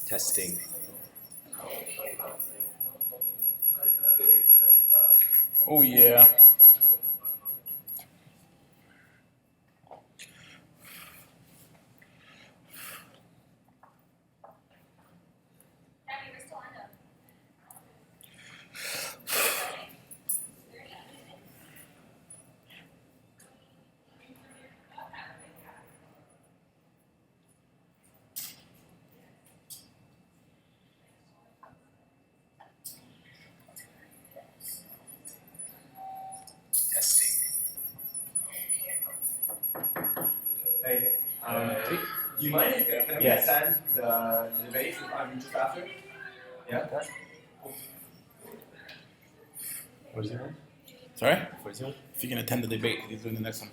Testing. Oh yeah. Testing. Hey, Hey. do you mind if can we Yes. send the debate just after? Yeah. What is it? Sorry? What is it? If you can attend the debate, he's doing the next one.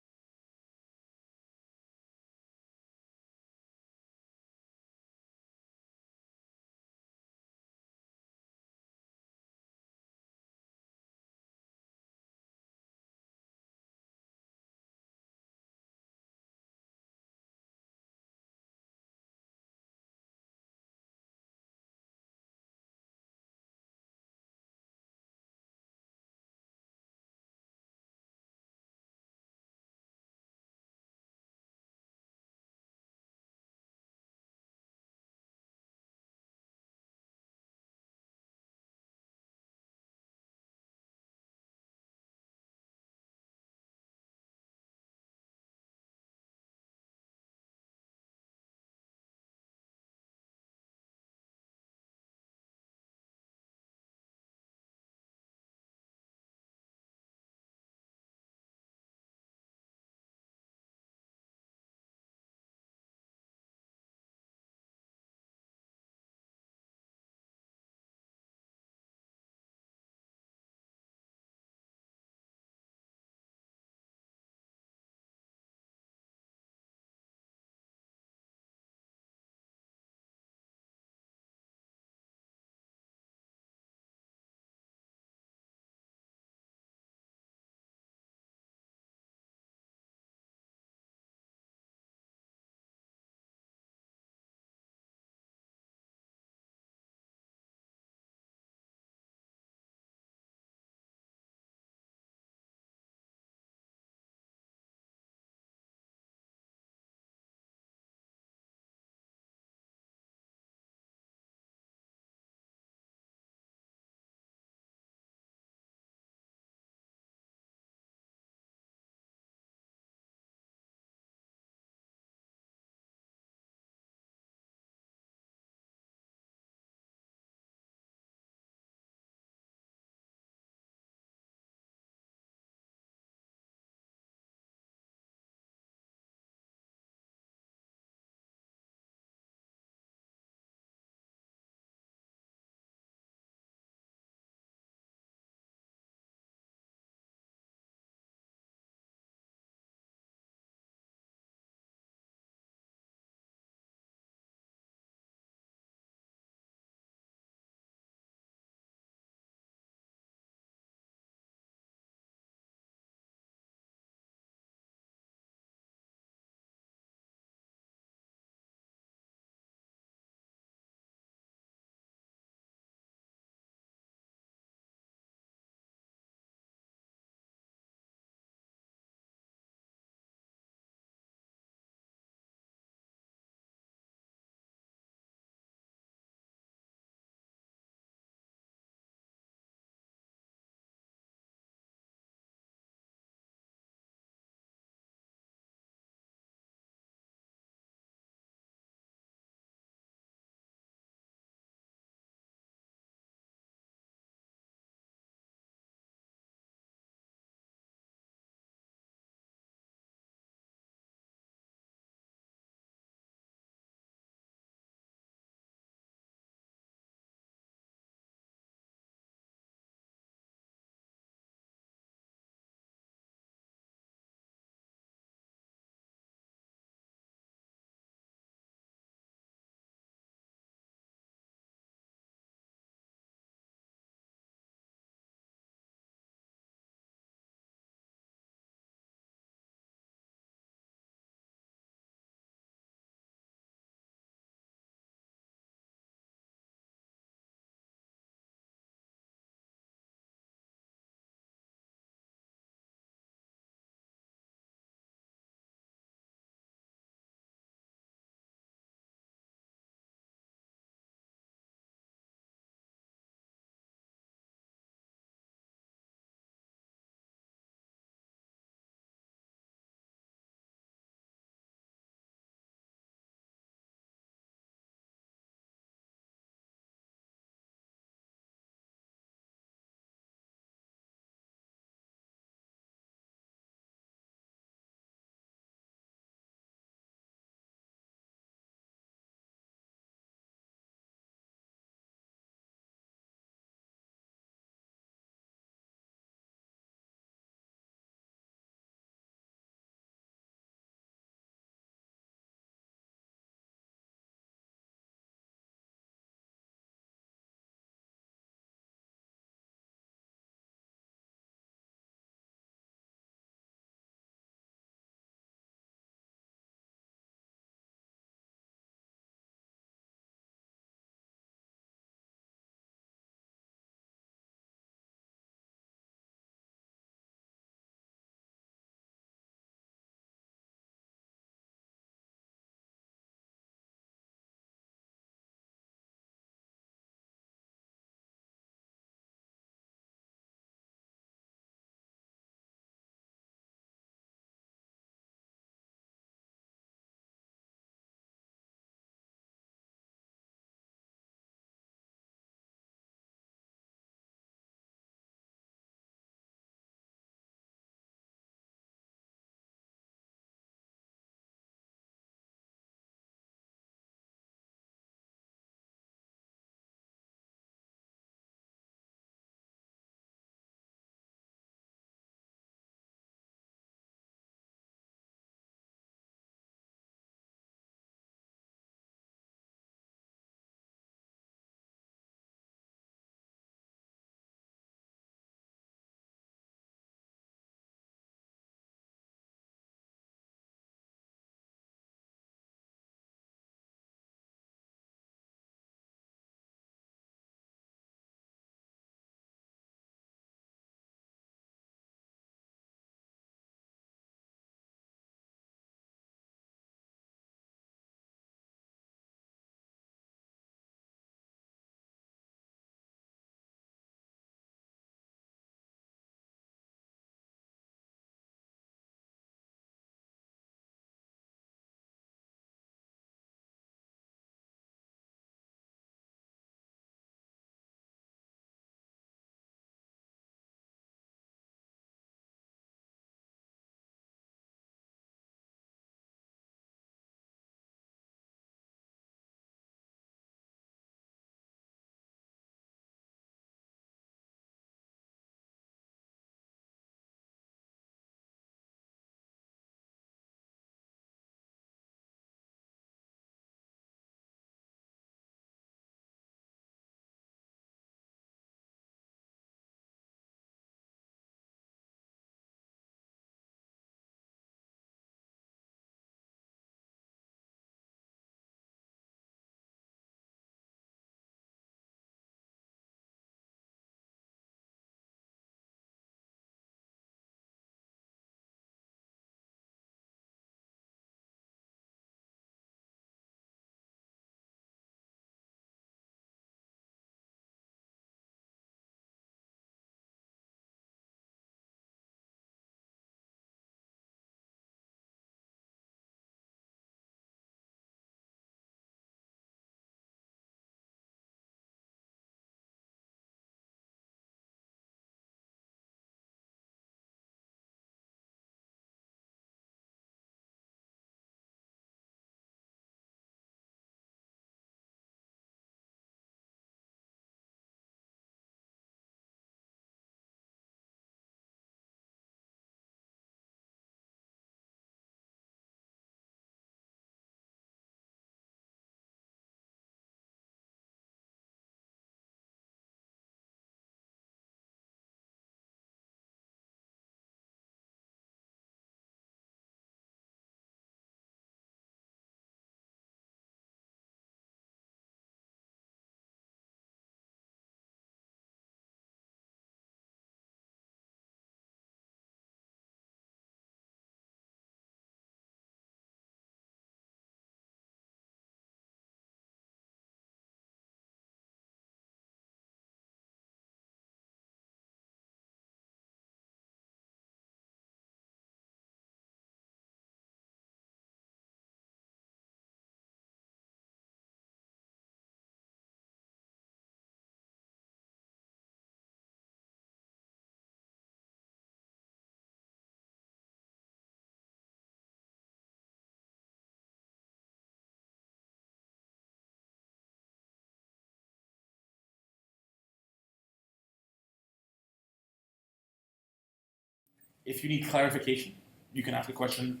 if you need clarification, you can ask a question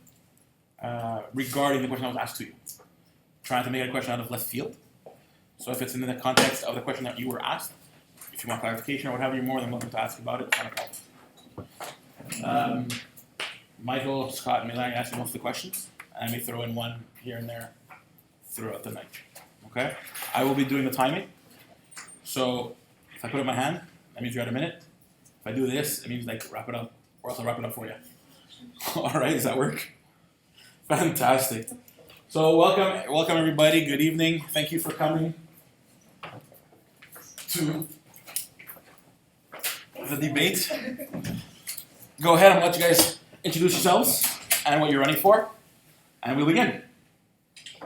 regarding the question I was asked to you. Trying to make a question out of left field. So if it's in the context of the question that you were asked, if you want clarification or whatever, you're more than welcome to ask about it. It's not a problem. Michael, Scott, and Milan asked most of the questions. And I may throw in one here and there throughout the night. Okay? I will be doing the timing. So if I put up my hand, that means you're at a minute. If I do this, it means like wrap it up, or else I'll wrap it up for you. All right, does that work? Fantastic. So welcome everybody. Good evening. Thank you for coming to the debate. Go ahead and let you guys introduce yourselves and what you're running for, and we'll begin.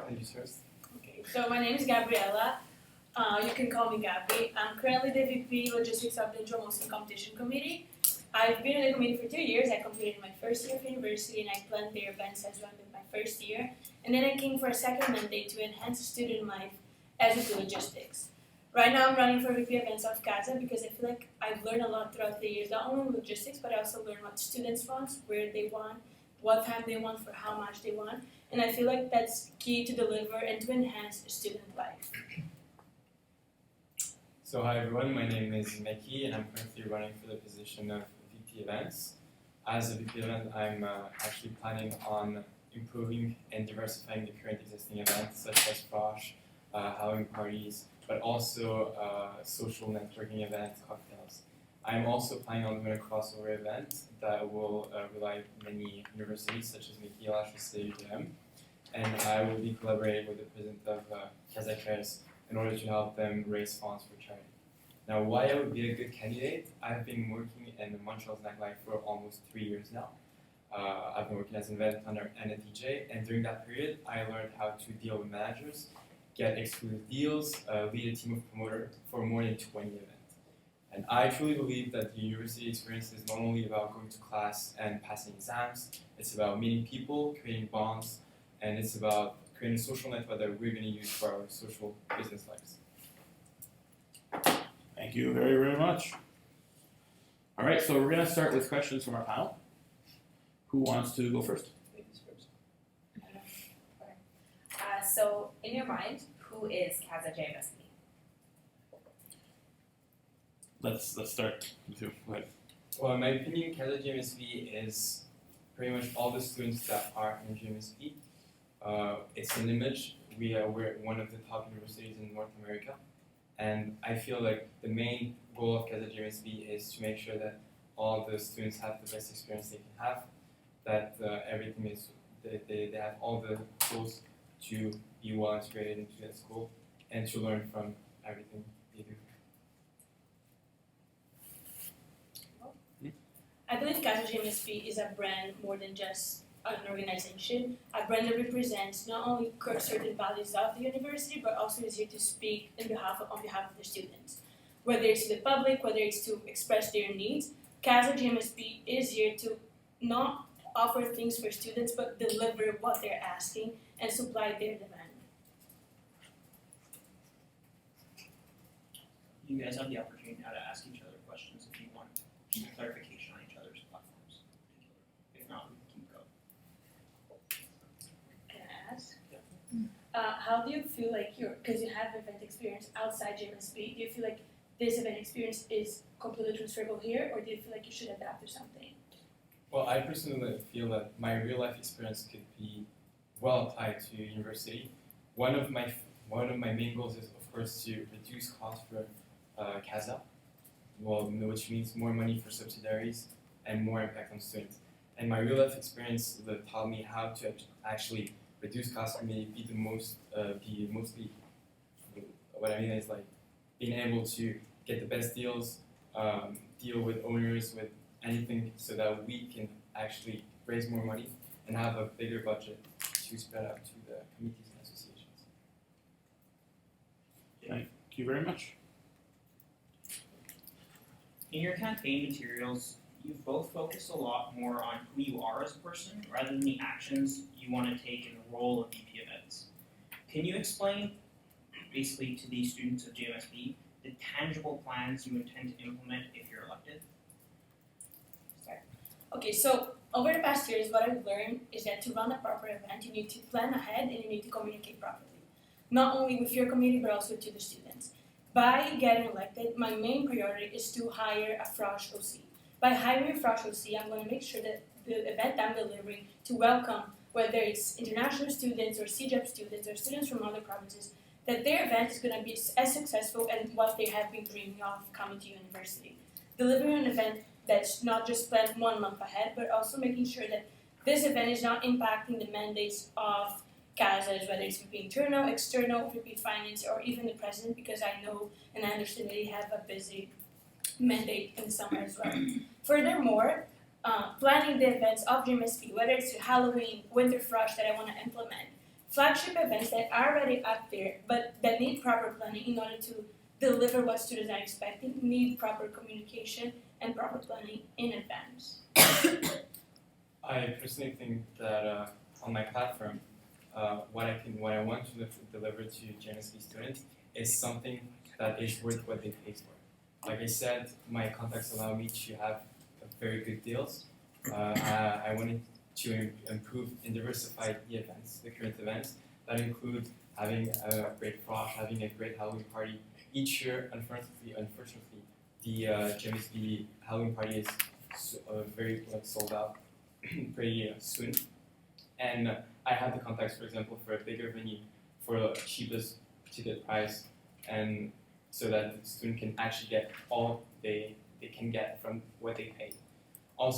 Ladies first. Okay, so my name is Gabriela. You can call me Gabby. I'm currently the VP Logistics of the Molson Competition Committee. I've been in the committee for 2 years. I completed my first year of university and I planned their events as well in my first year. And then I came for a second mandate to enhance student life as with logistics. Right now I'm running for VP events of CASA because I feel like I've learned a lot throughout the years, not only in logistics, but I also learned what students want, where they want, what time they want, for how much they want. And I feel like that's key to deliver and to enhance student life. So hi everyone, my name is Meki and I'm currently running for the position of VP Events. As a VP event, I'm actually planning on improving and diversifying the current existing events such as Frosh, Halloween parties, but also social networking events, cocktails. I'm also planning on doing a crossover event that will rely on many universities such as Meki, CASAJMSB, and I will be collaborating with the president of CASA in order to help them raise funds for charity. Now, why I would be a good candidate? I've been working in Montreal's nightlife for almost 3 years now. I've been working as an event planner and a DJ, and during that period, I learned how to deal with managers, get exclusive deals, lead a team of promoters for more than 20 events. And I truly believe that the university experience is not only about going to class and passing exams, it's about meeting people, creating bonds, and it's about creating a social network that we're going to use for our social business lives. Thank you very, very much. All right, so we're going to start with questions from our panel. Who wants to go first? Ladies first. So, in your mind, who is CASAJMSB? Let's start with you. Go ahead. Well, in my opinion, CASAJMSB is pretty much all the students that are in JMSB. It's an image. We're one of the top universities in North America. And I feel like the main goal of CASAJMSB is to make sure that all the students have the best experience they can have, that everything is, they have all the tools to be well integrated into that school and to learn from everything they do. I believe CASAJMSB is a brand more than just an organization, a brand that represents not only certain values of the university, but also is here to speak on behalf of the students. Whether it's to the public, whether it's to express their needs, CASAJMSB is here to not offer things for students, but deliver what they're asking and supply their demand. You guys have the opportunity now to ask each other questions if you want clarification on each other's platforms. If not, we can keep going. Can I ask? How do you feel like because you have event experience outside JMSB, do you feel like this event experience is completely transferable here, or do you feel like you should adapt to something? Well, I personally feel that my real life experience could be well applied to university. One of my main goals is, of course, to reduce costs for CASA, which means more money for subsidiaries and more impact on students. And my real life experience that taught me how to actually reduce costs and be mostly, what I mean is like being able to get the best deals, deal with owners, with anything, so that we can actually raise more money and have a bigger budget to spread out to the committees and associations. Thank you very much. In your campaign materials, you've both focused a lot more on who you are as a person rather than the actions you want to take in the role of VP events. Can you explain, basically to the students of JMSB, the tangible plans you intend to implement if you're elected? Okay, so over the past years, what I've learned is that to run a proper event, you need to plan ahead and you need to communicate properly. Not only with your community, but also to the students. By getting elected, my main priority is to hire a Frosh OC. By hiring a Frosh OC, I'm going to make sure that the event I'm delivering to welcome, whether it's international students or CJEP students or students from other provinces, that their event is going to be as successful as what they have been dreaming of coming to university. Delivering an event that's not just planned 1 month ahead, but also making sure that this event is not impacting the mandates of CASAs, whether it's VP internal, external, VP finance, or even the president, because I know and I understand that they have a busy mandate in the summer as well. Furthermore, planning the events of GMSB, whether it's Halloween, Winter Frosh that I want to implement, flagship events that are already up there, but that need proper planning in order to deliver what students are expecting, need proper communication and proper planning in advance. I personally think that on my platform, what I want to deliver to GMSB students is something that is worth what they pay for. Like I said, my contacts allow me to have very good deals. I wanted to improve and diversify the events, the current events, that include having a great frosh, having a great Halloween party. Each year, unfortunately, the GMSB Halloween party is very sold out pretty soon. And I have the contacts, for example, for a bigger venue for the cheapest ticket price, and so that the student can actually get all they can get from what they pay. I'm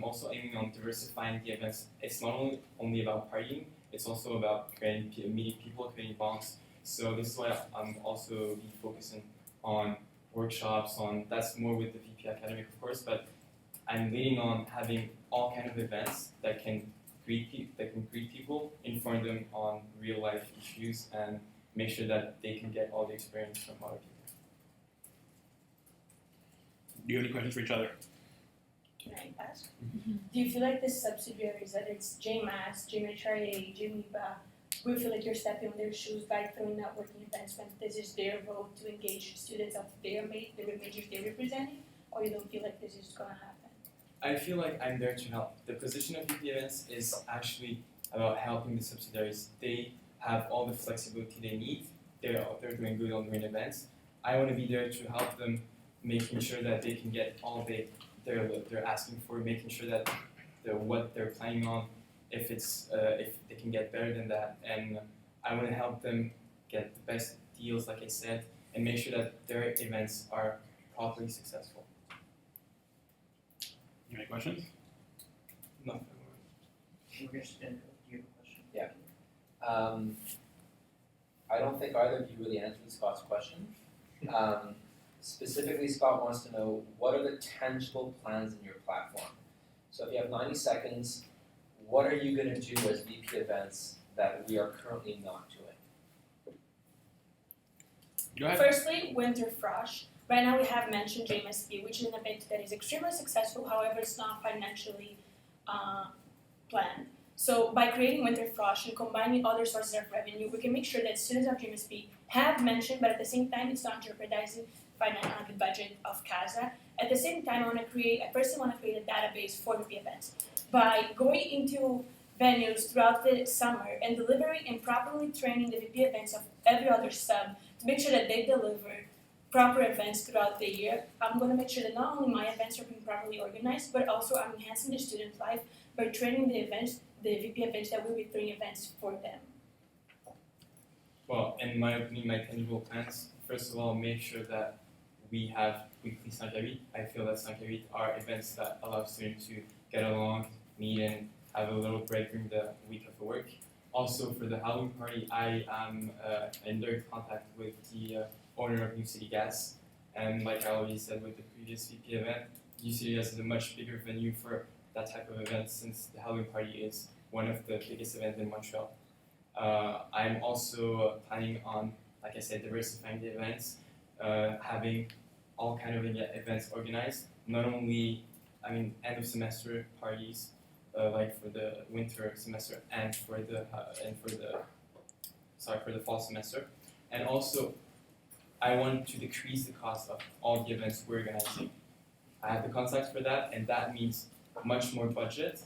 also aiming on diversifying the events. It's not only about partying, it's also about meeting people, creating bonds. So this is why I'm also be focusing on workshops, that's more with the VP Academic, of course, but I'm leading on having all kind of events that can greet people, inform them on real life issues, and make sure that they can get all the experience from other people. Do you have any questions for each other? Can I ask? Do you feel like the subsidiaries, whether it's JMAS, JMHRA, JMIBA, will feel like you're stepping on their shoes by throwing networking events when this is their role to engage students of the majors they're representing, or you don't feel like this is going to happen? I feel like I'm there to help. The position of VP events is actually about helping the subsidiaries. They have all the flexibility they need. They're doing good on doing events. I want to be there to help them, making sure that they can get all they're asking for, making sure that what they're planning on, if they can get better than that, and I want to help them get the best deals, like I said, and make sure that their events are properly successful. You have any questions? No. Do you have a question? Yeah. I don't think either of you really answered Scott's question. Specifically, Scott wants to know, what are the tangible plans in your platform? So if you have 90 seconds, what are you going to do as VP events that we are currently not doing? Go ahead. Firstly, Winter Frosh. Right now we have mentioned JMSB, which is an event that is extremely successful, however it's not financially planned. So by creating Winter Frosh and combining other sources of revenue, we can make sure that students of JMSB have mentioned, but at the same time it's not jeopardizing the budget of CASA. At the same time, I personally want to create a database for VP events. By going into venues throughout the summer and delivering and properly training the VP events of every other sub to make sure that they deliver proper events throughout the year, I'm going to make sure that not only my events are being properly organized, but also I'm enhancing the student life by training the VP events that will be throwing events for them. Well, in my opinion, my tangible plans, first of all, make sure that we have weekly Sankarit. I feel that Sankarit are events that allow students to get along, meet, and have a little break during the week of the work. Also, for the Halloween party, I am in direct contact with the owner of New City Gas, and like I already said with the previous VP event, New City Gas is a much bigger venue for that type of event, since the Halloween party is one of the biggest events in Montreal. I'm also planning on, like I said, diversifying the events, having all kind of events organized. Not only, end of semester parties, like for the winter semester and for the fall semester, and also I want to decrease the cost of all the events we're organizing. I have the contacts for that, and that means much more budget,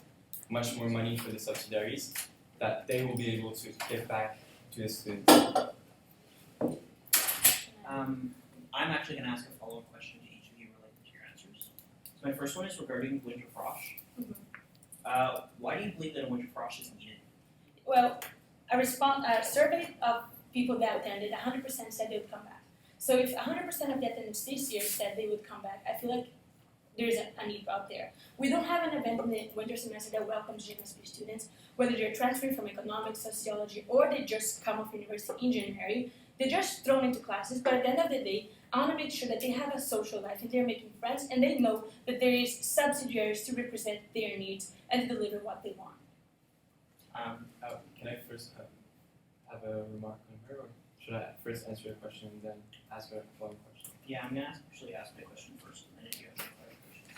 much more money for the subsidiaries that they will be able to give back to the students. I'm actually going to ask a follow-up question to each of you related to your answers. So my first one is regarding winter frosh. Why do you believe that a winter frosh is needed? Well, a survey of people that attended, 100% said they would come back. So if 100% of the attendants this year said they would come back, I feel like there's a need out there. We don't have an event in the winter semester that welcomes JMSB students, whether they're transferring from economics, sociology, or they just come off university in January. They're just thrown into classes, but at the end of the day, I want to make sure that they have a social life and they're making friends and they know that there is subsidiaries to represent their needs and to deliver what they want. Can I first have a remark on her, or should I first answer your question and then ask her a follow-up question? Yeah, I'm going to actually ask my question first, and then if you have any clarification.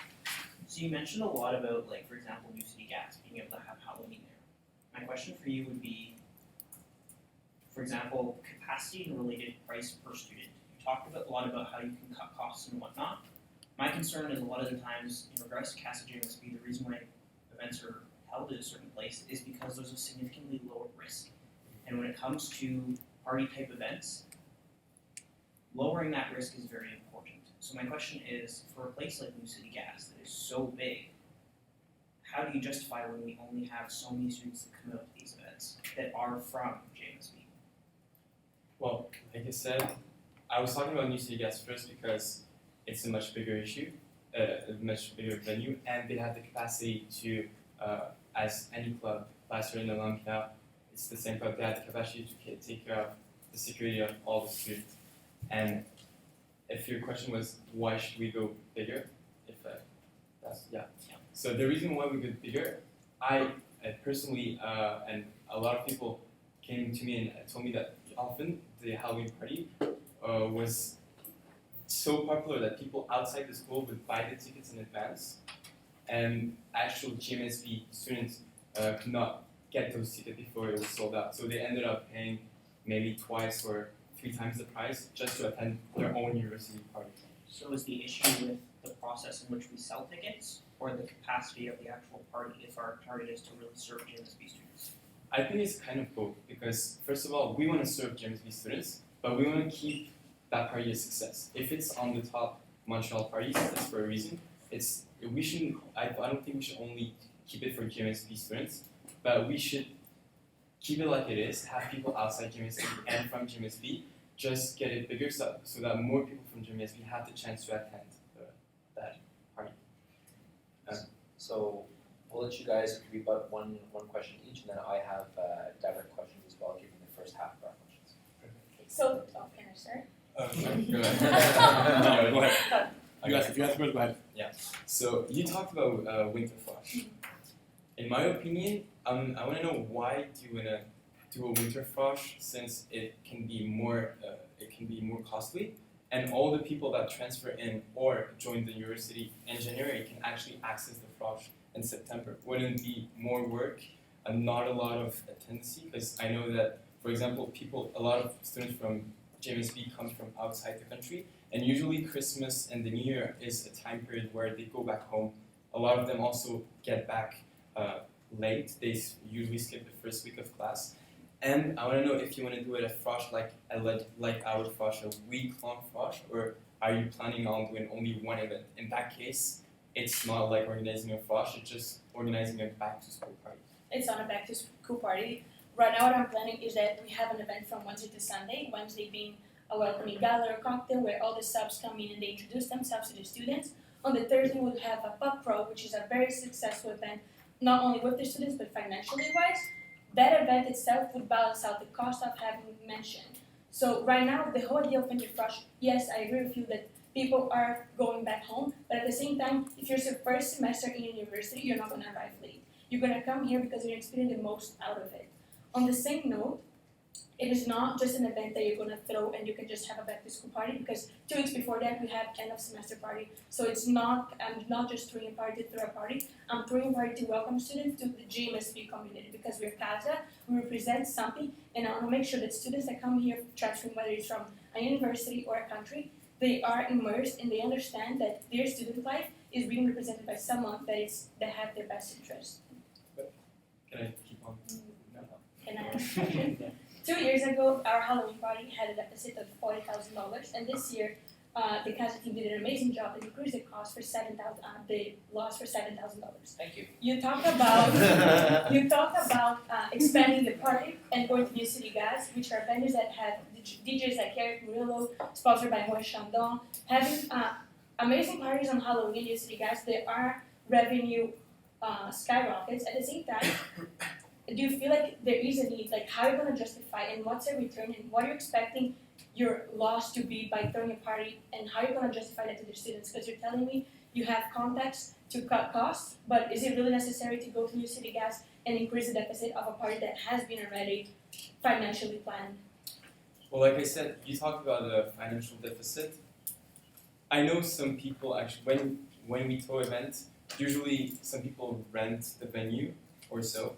So you mentioned a lot about, like, for example, New City Gas being able to have Halloween there. My question for you would be, for example, capacity and related price per student. You talked a lot about how you can cut costs and whatnot. My concern is a lot of the times, in regards to CASAJMSB, the reason why events are held at a certain place is because there's a significantly lower risk. And when it comes to party type events, lowering that risk is very important. So my question is, for a place like New City Gas that is so big, how do you justify when we only have so many students that come out to these events that are from JMSB? Well, like I said, I was talking about New City Gas first because it's a much bigger issue, a much bigger venue, and they have the capacity to, as any club, last year in Olympia, it's the same club, they have the capacity to take care of the security of all the students. And if your question was, why should we go bigger? Yeah. So the reason why we go bigger, I personally, and a lot of people came to me and told me that often the Halloween party was so popular that people outside the school would buy the tickets in advance, and actual GMSB students could not get those tickets before it was sold out. So they ended up paying maybe twice or 3 times the price just to attend their own university party. So is the issue with the process in which we sell tickets, or the capacity of the actual party if our target is to really serve JMSB students? I think it's kind of both, because first of all, we want to serve GMSB students, but we want to keep that party a success. If it's on the top Montreal parties, that's for a reason. I don't think we should only keep it for GMSB students, but we should keep it like it is, have people outside GMSB and from GMSB, just get it bigger so that more people from GMSB have the chance to attend that party. So we'll let you guys rebut one question each, and then I have direct questions as well, given the first half of our questions. So, can I start? Go ahead. No, go ahead. You ask first, go ahead. So you talked about winter frosh. In my opinion, I want to know why do you want to do a winter frosh, since it can be more costly, and all the people that transfer in or join the university in January can actually access the frosh in September. Wouldn't it be more work and not a lot of attendance? Because I know that, for example, a lot of students from JMSB come from outside the country, and usually Christmas and the New Year is a time period where they go back home. A lot of them also get back late. They usually skip the first week of class. And I want to know if you want to do it a frosh like our frosh, a week-long frosh, or are you planning on doing only one event? In that case, it's not like organizing a frosh, it's just organizing a back-to-school party. It's not a back-to-school party. Right now what I'm planning is that we have an event from Wednesday to Sunday, Wednesday being a welcoming gala or cocktail where all the subs come in and they introduce themselves to the students. On the Thursday we'll have a pub pro, which is a very successful event, not only with the students but financially wise. That event itself would balance out the cost of having mentioned. So right now, the whole idea of winter frosh, yes, I agree with you that people are going back home, but at the same time, if you're your first semester in university, you're not going to arrive late. You're going to come here because you're experiencing the most out of it. On the same note, it is not just an event that you're going to throw and you can just have a back-to-school party, because 2 weeks before that, we have end of semester party. So I'm not just throwing a party to throw a party, I'm throwing a party to welcome students to the GMSB community, because we're CASA, we represent something, and I want to make sure that students that come here transferring, whether it's from a university or a country, they are immersed and they understand that their student life is being represented by someone that have their best interest. Can I keep on? Can I ask a question? 2 years ago, our Halloween party had a deficit of $40,000, and this year, the CASA team did an amazing job and increased the cost for the loss for $7,000. Thank you. You talked about expanding the party and going to New City Gas, which are venues that have DJs like Eric Murillo, sponsored by Moët Chandon, having amazing parties on Halloween in New City Gas. There are revenue skyrockets. At the same time, do you feel like there is a need? Like, how are you going to justify and what's the return and what are you expecting your loss to be by throwing a party, and how are you going to justify that to the students? Because you're telling me you have contacts to cut costs, but is it really necessary to go to New City Gas and increase the deficit of a party that has been already financially planned? Well, like I said, you talked about the financial deficit. I know some people actually, when we throw events, usually some people rent the venue or so,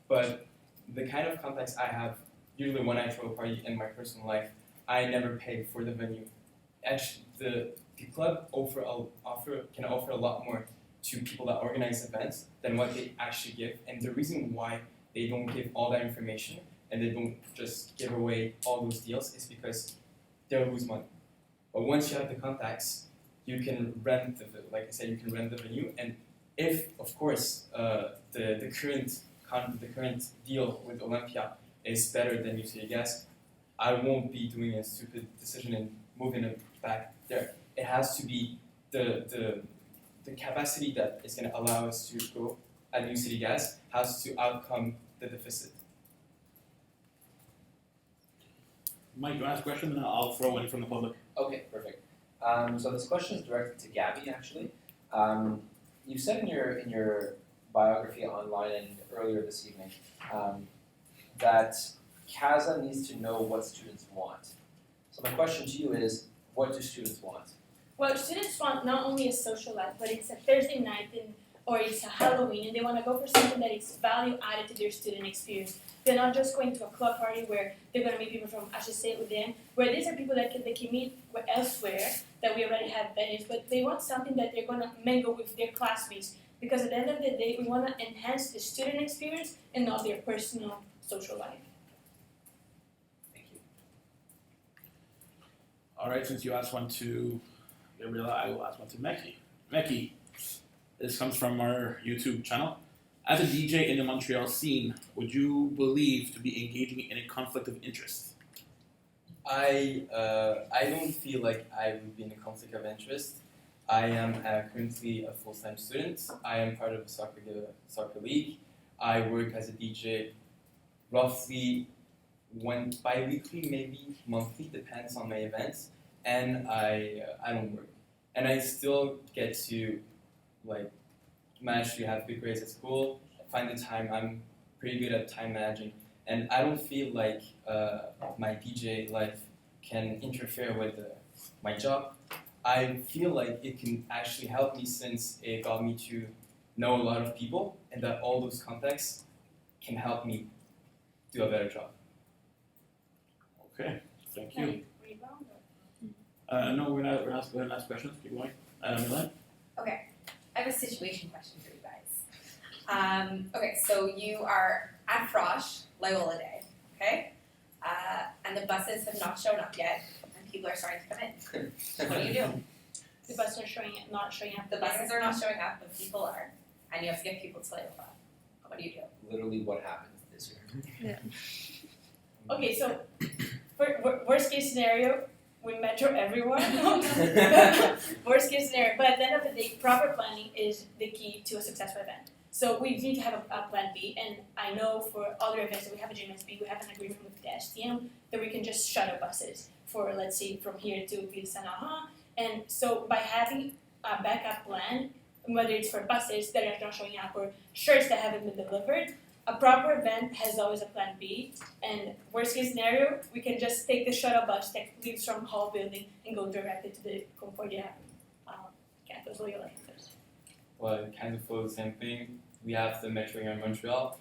but the kind of contacts I have, usually when I throw a party in my personal life, I never pay for the venue. Actually, the club can offer a lot more to people that organize events than what they actually give. And the reason why they don't give all that information and they don't just give away all those deals is because they'll lose money. But once you have the contacts, you can rent like I said, you can rent the venue. And if, of course, the current deal with Olympia is better than New City Gas, I won't be doing a stupid decision and moving it back there. It has to be the capacity that is going to allow us to go at New City Gas has to outcome the deficit. Mike, you ask a question, and I'll throw in from the public. Okay, perfect. So this question is directed to Gabby, actually. You said in your biography online and earlier this evening that CASA needs to know what students want. So my question to you is, what do students want? Well, students want not only a social life, but it's a Thursday night or it's a Halloween, and they want to go for something that is value added to their student experience. They're not just going to a club party where they're going to meet people from HEC with them, where these are people that they can meet elsewhere, that we already have venues, but they want something that they're going to mingle with their classmates. Because at the end of the day, we want to enhance the student experience and not their personal social life. Thank you. All right, since you asked one to Gabriela, I will ask one to Meki. Meki, this comes from our YouTube channel. As a DJ in the Montreal scene, would you believe to be engaging in a conflict of interest? I don't feel like I would be in a conflict of interest. I am currently a full-time student. I am part of a soccer league. I work as a DJ roughly bi-weekly, maybe monthly, depends on my events. And I don't work. And I still get to manage to have good grades at school, find the time. I'm pretty good at time managing. And I don't feel like my DJ life can interfere with my job. I feel like it can actually help me since it got me to know a lot of people and that all those contacts can help me do a better job. Okay, thank you. Rebound? No, we're not go ahead and ask questions. Keep going. Milan? Okay, I have a situation question for you guys. Okay, so you are at Frosh, Loyola Day, okay? And the buses have not shown up yet, and people are starting to come in. What do you do? The buses are not showing up. The buses are not showing up, but people are, and you have to get people to Loyola. What do you do? Literally what happened this year. Okay, so for worst case scenario, we metro everyone. Worst case scenario, but at the end of the day, proper planning is the key to a successful event. So we need to have a plan B, and I know for other events that we have a CASAJMSB, we have an agreement with the STM that we can just shuttle buses for, let's say, from here to Ville-Saint-Laurent. And so by having a backup plan, whether it's for buses that are not showing up or shirts that haven't been delivered, a proper event has always a plan B. And worst case scenario, we can just take the shuttle bus that leaves from Hall Building and go directly to the Concordia campus, Loyola campus. Well, it kind of follows the same thing. We have the metro here in Montreal.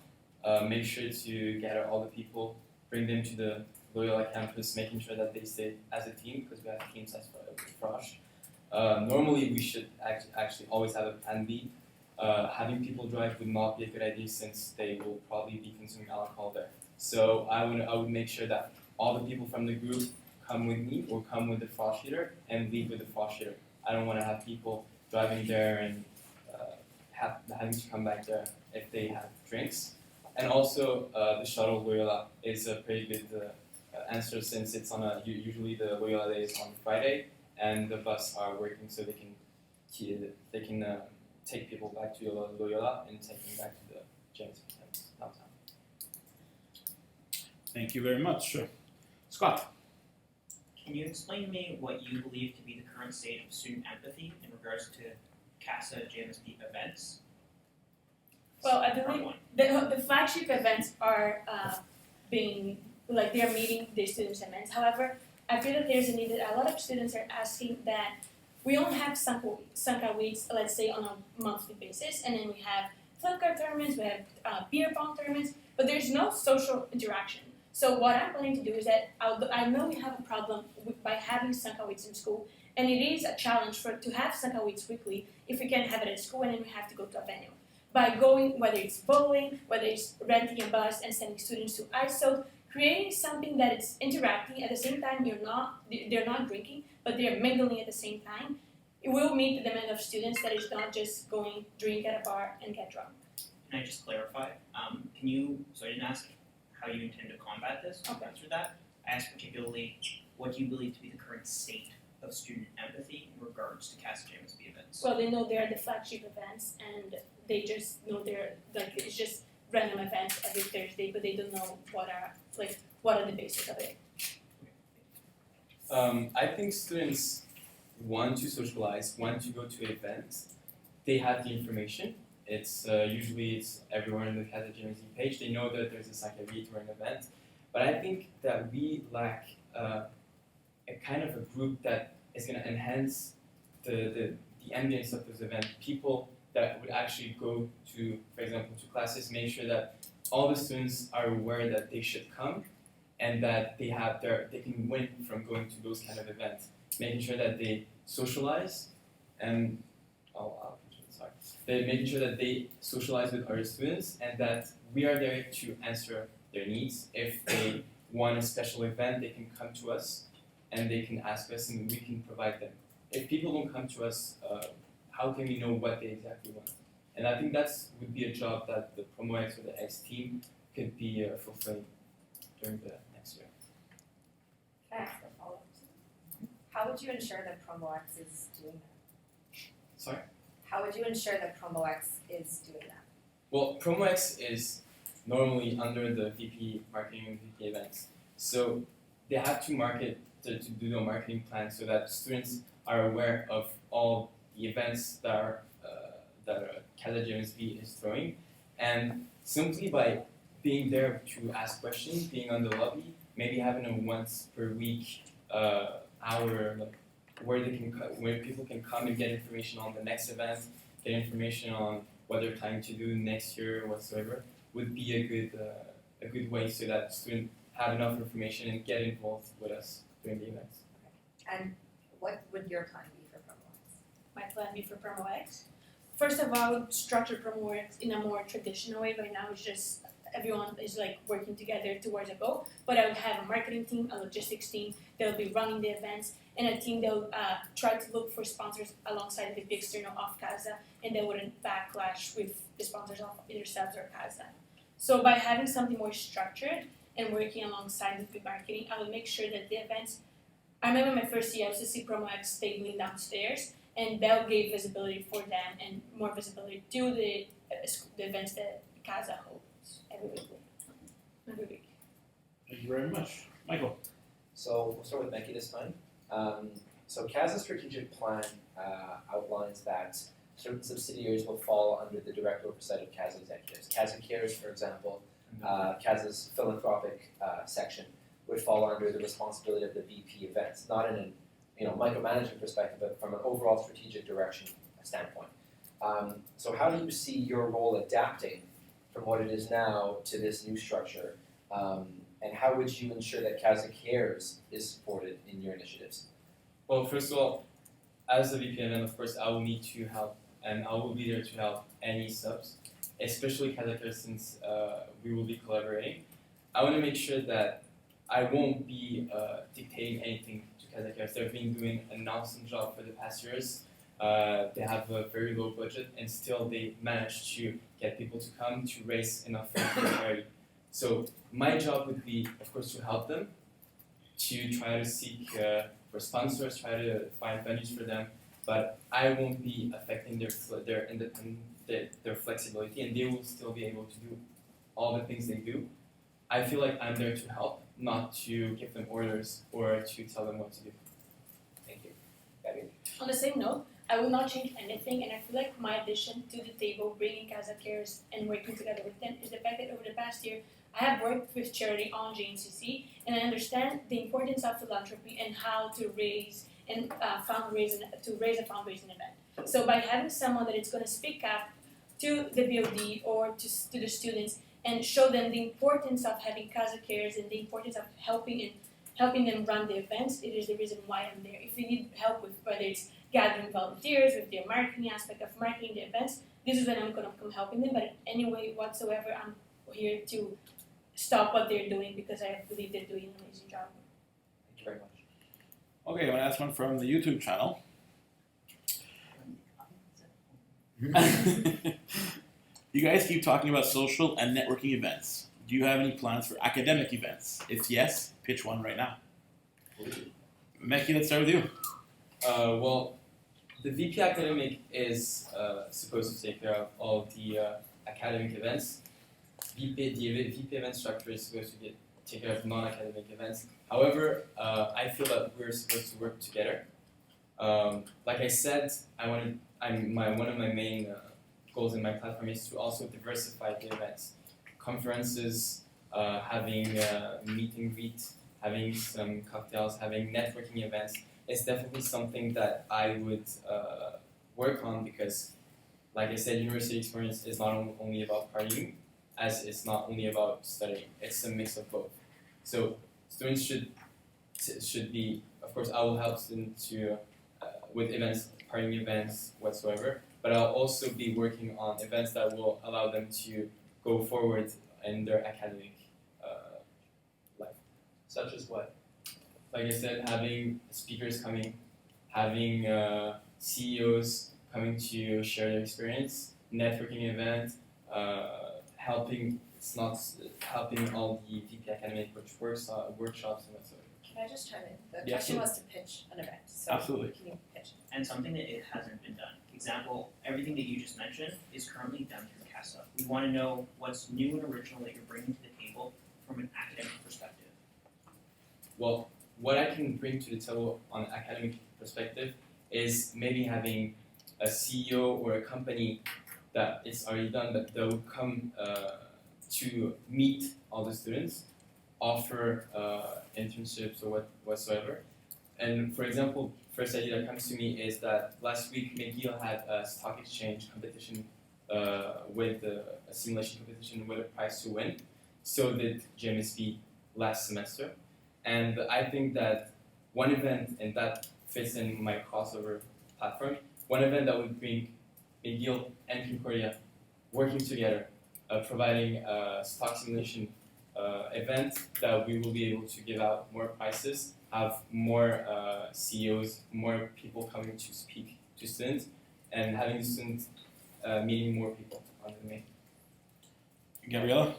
Make sure to gather all the people, bring them to the Loyola campus, making sure that they stay as a team because we have teams as Frosh. Normally, we should actually always have a plan B. Having people drive would not be a good idea since they will probably be consuming alcohol there. So I would make sure that all the people from the group come with me or come with the frost shooter and leave with the frost shooter. I don't want to have people driving there and having to come back there if they have drinks. And also, the shuttle Loyola is a pretty good answer since it's on usually the Loyola day is on Friday and the bus are working so they can take people back to Loyola and take them back to the James downtown. Thank you very much. Scott. Can you explain to me what you believe to be the current state of student empathy in regards to CASAJMSB events? Well, I Part believe one. the flagship events are they're meeting the students' demands. However, I feel that there's a need that a lot of students are asking that we only have Sanka weeks, let's say on a monthly basis, and then we have flip card tournaments, we have beer pong tournaments, but there's no social interaction. So what I'm planning to do is that I know we have a problem by having Sanka weeks in school, and it is a challenge to have Sanka weeks weekly if we can't have it at school and then we have to go to a venue. By going, whether it's bowling, whether it's renting a bus and sending students to ISO, creating something that is interacting at the same time they're not drinking, but they're mingling at the same time. It will meet the demand of students that is not just going drink at a bar and get drunk. Can I just clarify? So I didn't ask how you intend to combat this. You Okay. answered that. I asked particularly what do you believe to be the current state of student empathy in regards to CASAJMSB events? Well, they know they're the flagship events, and they just know it's just random events every Thursday, but they don't know what are the basics of it. I think students want to socialize, want to go to events. They have the information. It's usually everywhere on the CASAJMSB page. They know that there's a Sakavit or an event, but I think that we lack a kind of a group that is going to enhance the ambience of this event. People that would actually go to, for example, to classes, make sure that all the students are aware that they should come and that they can win from going to those kind of events. Making sure that they socialize and making sure that they socialize with other students and that we are there to answer their needs. If they want a special event, they can come to us and they can ask us and we can provide them. If people don't come to us, how can we know what they exactly want? And I think would be a job that the Promo X or the X team could be fulfilling during the next year. Can I ask a follow-up? How would you ensure that Promo X is doing that? Sorry? How would you ensure that Promo X is doing that? Well, Promo X is normally under the VP marketing and VP events. So they have to market to do a marketing plan so that students are aware of all the events that CASAJMSB is throwing, and simply by being there to ask questions, being on the lobby, maybe having a once per week hour where people can come and get information on the next event, get information on what they're planning to do next year or whatsoever, would be a good way so that students have enough information and get involved with us during the events. And what would your plan be for Promo X? My plan B for Promo X. First of all, I would structure Promo X in a more traditional way. Right now, it's just everyone is working together towards a goal. But I would have a marketing team, a logistics team. They'll be running the events, and a team they'll try to look for sponsors alongside the external off CASA, and they wouldn't backlash with the sponsors of either Subs or CASA. So by having something more structured and working alongside with the marketing, I will make sure that the events. I remember my first year, I used to see Promo X stabling downstairs, and that gave visibility for them and more visibility to the events that CASA holds every week. Thank you very much. Michael. So we'll start with Becky this time. So CASA's strategic plan outlines that certain subsidiaries will fall under the direct oversight of CASA executives. CASA Cares, for example, CASA's philanthropic section would fall under the responsibility of the VP events, not in a micromanagement perspective, but from an overall strategic direction standpoint. So how do you see your role adapting from what it is now to this new structure? And how would you ensure that CASA Cares is supported in your initiatives? Well, first of all, as a VPN, of course, I will need to help, and I will be there to help any subs, especially CASA since we will be collaborating. I want to make sure that I won't be dictating anything to CASA. They've been doing an awesome job for the past years. They have a very low budget, and still they manage to get people to come to raise enough funds for charity. So my job would be, of course, to help them, to try to seek for sponsors, try to find venues for them, but I won't be affecting their independent, their flexibility, and they will still be able to do all the things they do. I feel like I'm there to help, not to give them orders or to tell them what to do. Thank you. Gabby? On the same note, I will not change anything, and I feel like my addition to the table, bringing CASA Cares and working together with them, is the fact that over the past year, I have worked with charity on JNCC, and I understand the importance of philanthropy and how to raise and raise a fundraising event. So by having someone that is going to speak up to the BOD or to the students and show them the importance of having CASA Cares and the importance of helping them run the events, it is the reason why I'm there. If they need help with whether it's gathering volunteers, with the marketing aspect of marketing the events, this is when I'm going to come helping them. But in any way whatsoever, I'm here to stop what they're doing because I believe they're doing an amazing job. Thank you very much. Okay, I'm gonna ask one from the YouTube channel. You guys keep talking about social and networking events. Do you have any plans for academic events? If yes, pitch one right now. Meki, let's start with you. Well, the VP Academic is supposed to take care of all the academic events. The VP event structure is supposed to take care of non-academic events. However, I feel that we're supposed to work together. Like I said, one of my main goals in my platform is to also diversify the events. Conferences, having meet and greet, having some cocktails, having networking events. It's definitely something that I would work on because, like I said, university experience is not only about partying, as it's not only about studying. It's a mix of both. So students should be, of course, I will help students to with events, partying events whatsoever. But I'll also be working on events that will allow them to go forward in their academic life. Such as what? Like I said, having speakers coming, having CEOs coming to share their experience, networking event, helping all the VP academic workshops and whatsoever. Can I just chime in? The Yeah, question absolutely. was to pitch an event. So Absolutely. Can you pitch? And something that it hasn't been done. Example, everything that you just mentioned is currently done through CASA. We want to know what's new and original that you're bringing to the table from an academic perspective. Well, what I can bring to the table on an academic perspective is maybe having a CEO or a company that it's already done that will come to meet all the students, offer internships or whatsoever. And for example, first idea that comes to me is that last week McGill had a stock exchange competition with a simulation competition with a prize to win. So did JMSB last semester. And I think that one event, and that fits in my crossover platform, one event that would bring McGill and Concordia working together, providing a stock simulation event that we will be able to give out more prizes, have more CEOs, more people coming to speak to students, and having the students meeting more people on the main. Gabriella?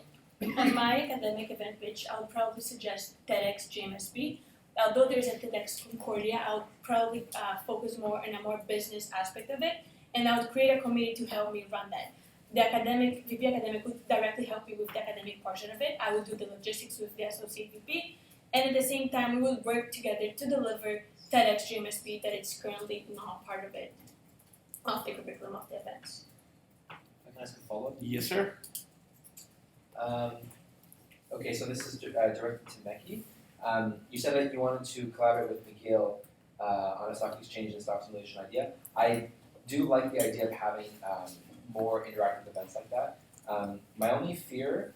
On my academic event pitch, I would probably suggest TEDxJMSB. Although there's a TEDx Concordia, I would probably focus more on a more business aspect of it, and I would create a committee to help me run that. The VP academic would directly help me with the academic portion of it. I would do the logistics with the associate VP, and at the same time, we would work together to deliver TEDxJMSB that is currently not part of it, of the curriculum of the events. I can ask a follow-up? Yes, sir. Okay, so this is directed to Meki. You said that you wanted to collaborate with McGill on a stock exchange and stock simulation idea. I do like the idea of having more interactive events like that. My only fear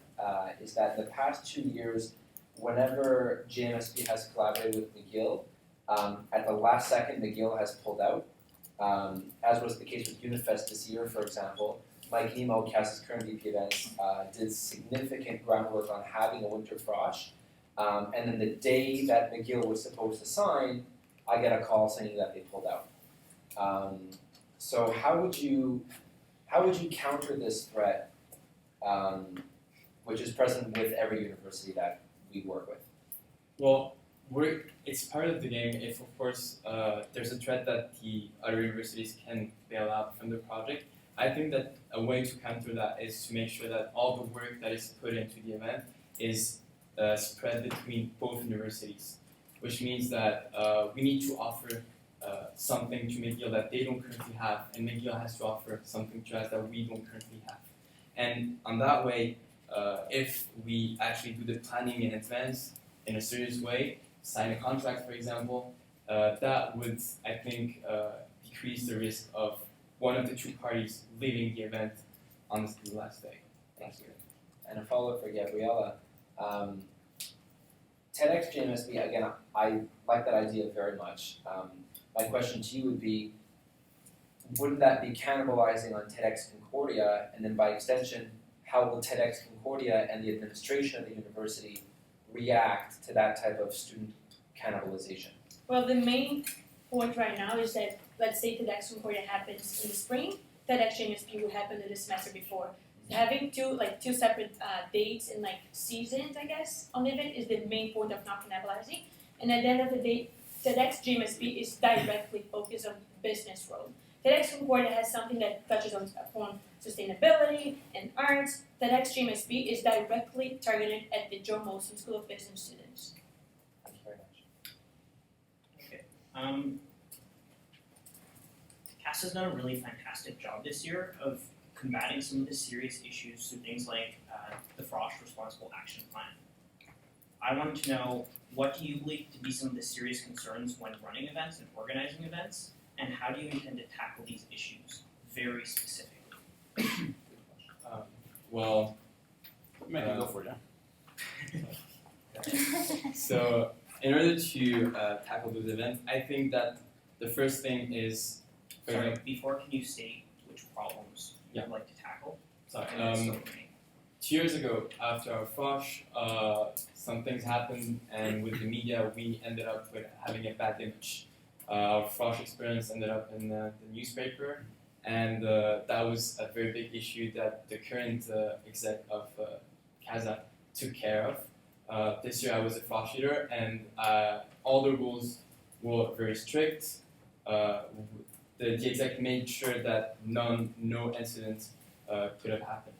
is that in the past 2 years, whenever JMSB has collaborated with McGill, at the last second McGill has pulled out, as was the case with Unifest this year, for example, Mike Nemo, CASA's current VP events, did significant groundwork on having a winter frosh. And then the day that McGill was supposed to sign, I get a call saying that they pulled out. So how would you counter this threat, which is present with every university that we work with? Well, it's part of the game if, of course, there's a threat that the other universities can bail out from the project. I think that a way to counter that is to make sure that all the work that is put into the event is spread between both universities, which means that we need to offer something to McGill that they don't currently have, and McGill has to offer something to us that we don't currently have. And on that way, if we actually do the planning in advance in a serious way, sign a contract, for example, that would, I think, decrease the risk of one of the two parties leaving the event on the last day. Thank you. And a follow-up for Gabriella. TEDxJMSB, again, I like that idea very much. My question to you would be, wouldn't that be cannibalizing on TEDx Concordia? And then by extension, how will TEDx Concordia and the administration of the university react to that type of student cannibalization? Well, the main point right now is that, let's say TEDx Concordia happens in the spring, TEDxJMSB would happen in the semester before. Having two separate dates and seasons, I guess, on the event is the main point of not cannibalizing. And at the end of the day, TEDxJMSB is directly focused on the business world. TEDx Concordia has something that touches upon sustainability and arts. TEDxJMSB is directly targeted at the Joe Molson School of Business students. Thank you very much. Okay. CASA's done a really fantastic job this year of combating some of the serious issues through things like the Frosh Responsible Action Plan. I wanted to know, what do you believe to be some of the serious concerns when running events and organizing events, and how do you intend to tackle these issues very specifically? Well, Go for it, yeah. so in order to tackle those events, I think that the first thing is, Sorry, before, can you state which problems you'd like to tackle? sorry, And it's still remaining. 2 years ago, after our Frosh, some things happened, and with the media, we ended up with having a bad image. Our Frosh experience ended up in the newspaper, and that was a very big issue that the current exec of CASA took care of. This year, I was a Frosh leader, and all the rules were very strict. The exec made sure that no incident could have happened.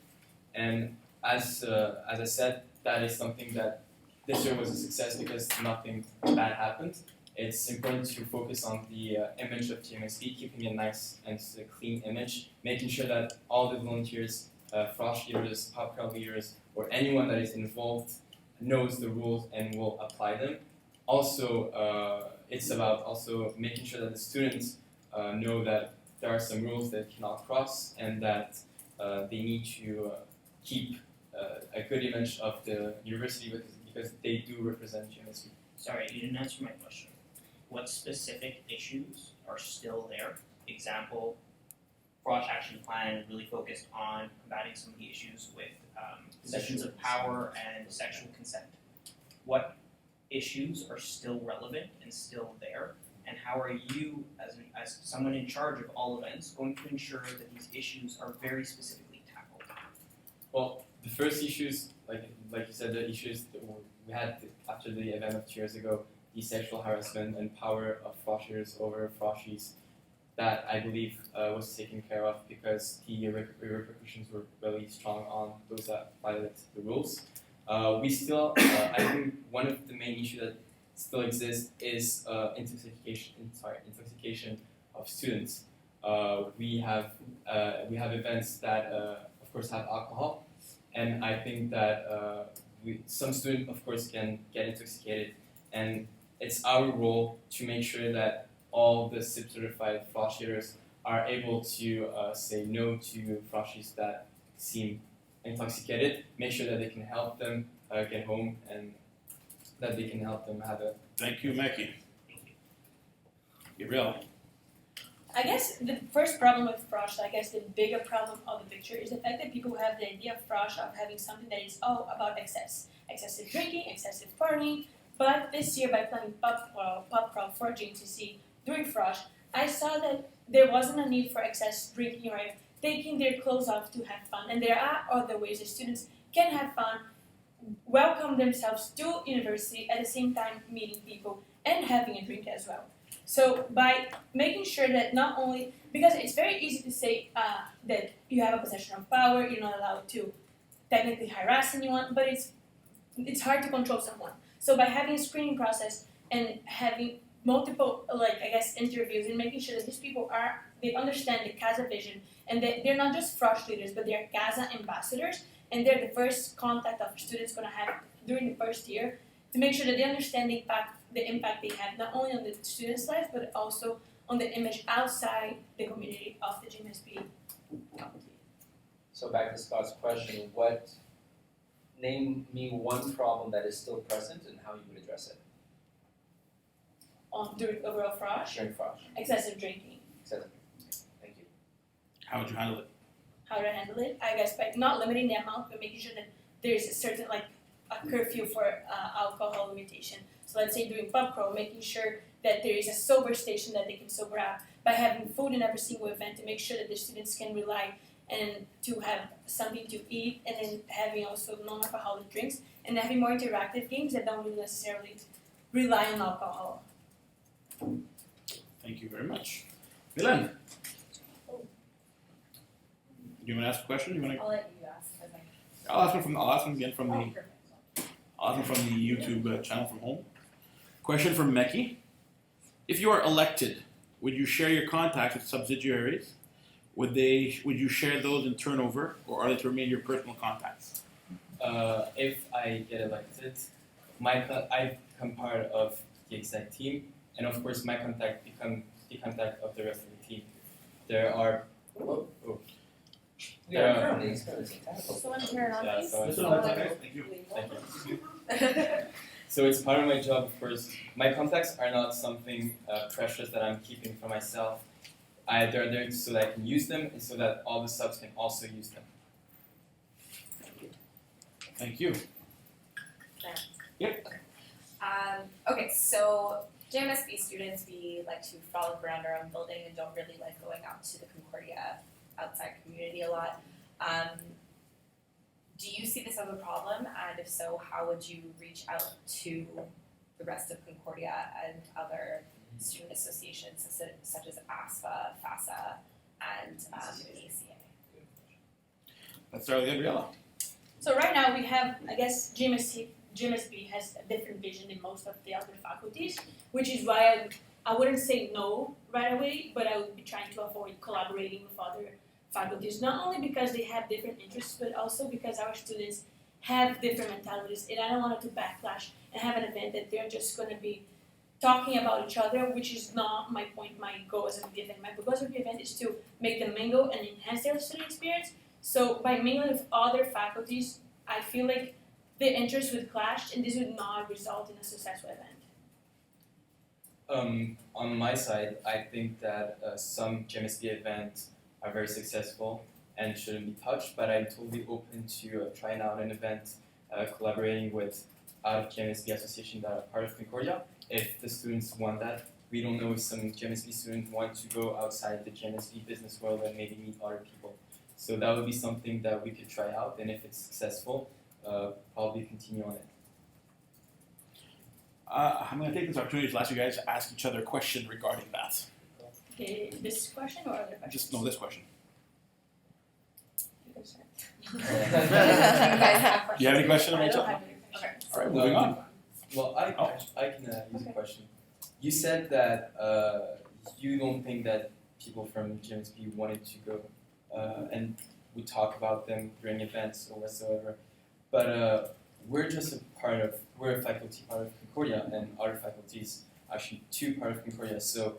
And as I said, that is something that this year was a success because nothing bad happened. It's important to focus on the image of TMSB, keeping a nice and clean image, making sure that all the volunteers, Frosh leaders, pop crowd leaders, or anyone that is involved knows the rules and will apply them. Also, it's about also making sure that the students know that there are some rules that cannot cross, and that they need to keep a good image of the university because they do represent GMSB. Sorry, you didn't answer my question. What specific issues are still there? Example, Frosh Action Plan really focused on combating some of the issues with possessions of power and sexual consent. What issues are still relevant and still there? And how are you, as someone in charge of all events, going to ensure that these issues are very specifically tackled? Well, the first issues, like you said, the issues that we had after the event of 2 years ago, the sexual harassment and power of Froshers over Froshies, that I believe was taken care of because the repercussions were really strong on those that violate the rules. We still, I think one of the main issues that still exists is intoxication of students. We have events that of course have alcohol, and I think that some students of course can get intoxicated, and it's our role to make sure that all the SIP certified Frosh leaders are able to say no to Froshies that seem intoxicated, make sure that they can help them get home, and that they can help them have a... Thank you, Mackie. Gabrielle. I guess the first problem with frosh, I guess the bigger problem of the picture is the fact that people have the idea of frosh of having something that is all about excessive drinking, excessive partying. But this year, by planning pub crawl for JMCC during frosh, I saw that there wasn't a need for excess drinking or taking their clothes off to have fun, and there are other ways that students can have fun, welcome themselves to university at the same time meeting people and having a drink as well. So by making sure that not only, because it's very easy to say that you have a possession of power, you're not allowed to technically harass anyone, but it's hard to control someone. So by having a screening process and having multiple, interviews and making sure that these people they understand the CASA vision and that they're not just frosh leaders, but they're CASA ambassadors, and they're the first contact of students going to have during the first year to make sure that they understand the impact they have not only on the students' life but also on the image outside the community of the JMSB faculty. So back to Scott's question, name me one problem that is still present and how you would address it During overall frosh, during frosh. excessive drinking. Excessive. Thank you. How would you handle it? How to handle it? I guess by not limiting the amount, but making sure that there's a certain a curfew for alcohol limitation. So let's say during pub crawl, making sure that there is a sober station that they can sober up by having food in every single event to make sure that the students can rely and to have something to eat, and then having also non-alcoholic drinks and having more interactive games that don't really necessarily rely on alcohol. Thank you very much. Milan? Do you want to ask a question? I'll let you ask. I'll ask one again from the Perfect. I'll ask one from the YouTube channel from home. Question from Meki. If you are elected, would you share your contacts with subsidiaries? Would you share those in turnover, or are they to remain your personal contacts? If I get elected, I become part of the exec team, and of course my contact becomes the contact of the rest of the team. There are We are currently experiencing technical. Someone turn on, Yeah, please. so Thank you. Thank you. So it's part of my job, of course. My contacts are not something precious that I'm keeping for myself. They're there so that I can use them and so that all the subs can also use them. Thank you. Okay, so JMSB students, we like to frolic around our own building and don't really like going out to the Concordia outside community a lot. Do you see this as a problem? And if so, how would you reach out to the rest of Concordia and other student associations such as ASFA, FASA, and ACA? Let's start with Gabriella. So right now we have, I guess, JMSB has a different vision than most of the other faculties, which is why I wouldn't say no right away, but I would be trying to avoid collaborating with other faculties, not only because they have different interests, but also because our students have different mentalities, and I don't want it to backlash and have an event that they're just going to be talking about each other, which is not my point, my goal as a VP event. My goal as a VP event is to make them mingle and enhance their student experience. So by mingling with other faculties, I feel like the interests would clash, and this would not result in a successful event. On my side, I think that some JMSB events are very successful and shouldn't be touched, but I'm totally open to trying out an event, collaborating with out of JMSB association that are part of Concordia, if the students want that. We don't know if some JMSB students want to go outside the JMSB business world and maybe meet other people. So that would be something that we could try out, and if it's successful, probably continue on it. I'm going to take this opportunity to ask you guys to ask each other a question regarding that. Okay, this question or other questions? Just know this question. You can start. You guys have Do you have any question, I don't Rachel? have any questions. All right, moving on. Well, I can use a question. You said that you don't think that people from JMSB wanted to go and we talk about them during events or whatsoever, but we're a faculty part of Concordia, and other faculties actually two part of Concordia. So